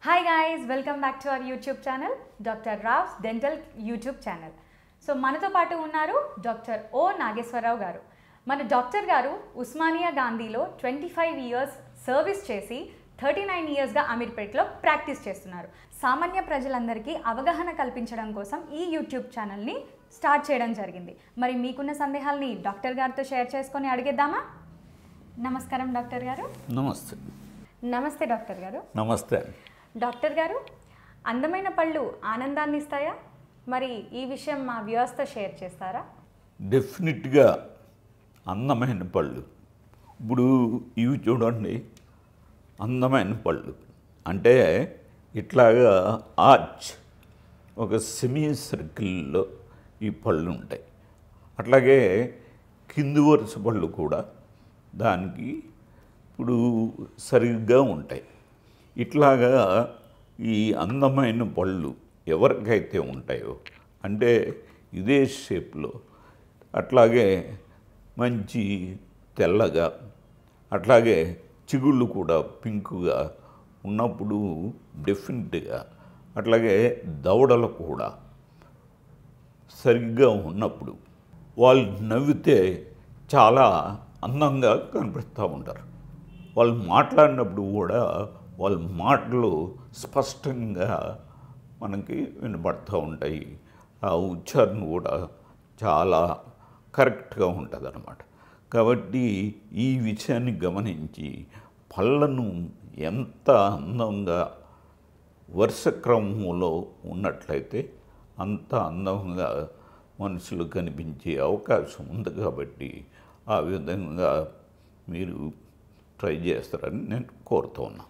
Hi guys, welcome back to our YouTube channel, Dr. Rav's Dental YouTube channel. So మనతో పాటు ఉన్నారు doctor ఓ నాగేశ్వరరావు గారు. మన డాక్టర్ గారు ఉస్మానియా గాంధీలో 25 ఇయర్స్ సర్వీస్ చేసి 39 ఇయర్స్గా అమీర్పేట్లో ప్రాక్టీస్ చేస్తున్నారు. సామాన్య ప్రజలందరికీ అవగాహన కల్పించడం కోసం ఈ యూట్యూబ్ ఛానల్ని స్టార్ట్ చేయడం జరిగింది. మరి మీకున్న సందేహాల్ని డాక్టర్ గారితో షేర్ చేసుకొని అడిగేద్దామా? నమస్కారం డాక్టర్ గారు. నమస్తే. నమస్తే డాక్టర్ గారు. నమస్తే. డాక్టర్ గారు, అందమైన పళ్ళు ఆనందాన్ని ఇస్తాయా? మరి ఈ విషయం మా వ్యూవర్స్తో షేర్ చేస్తారా? డెఫినెట్గా అందమైన పళ్ళు. ఇప్పుడు ఇవి చూడండి, అందమైన పళ్ళు అంటే ఇట్లాగా ఆర్చ్ ఒక సెమీ సర్కిల్లో ఈ పళ్ళు ఉంటాయి. అట్లాగే కింది వరుస పళ్ళు కూడా దానికి ఇప్పుడు సరిగ్గా ఉంటాయి. ఇట్లాగా ఈ అందమైన పళ్ళు ఎవరికైతే ఉంటాయో అంటే ఇదే షేప్లో అట్లాగే మంచి తెల్లగా అట్లాగే చిగుళ్ళు కూడా పింక్గా ఉన్నప్పుడు డెఫినెట్గా అట్లాగే దవడలు కూడా సరిగ్గా ఉన్నప్పుడు వాళ్ళు నవ్వితే చాలా అందంగా కనిపిస్తూ ఉంటారు. వాళ్ళు మాట్లాడినప్పుడు కూడా వాళ్ళ మాటలు స్పష్టంగా మనకి వినపడుతూ ఉంటాయి. ఆ ఉచ్చారణ కూడా చాలా కరెక్ట్గా ఉంటుంది అన్నమాట. కాబట్టి ఈ విషయాన్ని గమనించి పళ్ళను ఎంత అందంగా వరుస క్రమంలో ఉన్నట్లయితే అంత అందంగా మనుషులు కనిపించే అవకాశం ఉంది. కాబట్టి ఆ విధంగా మీరు ట్రై చేస్తారని నేను కోరుతూ ఉన్నాను.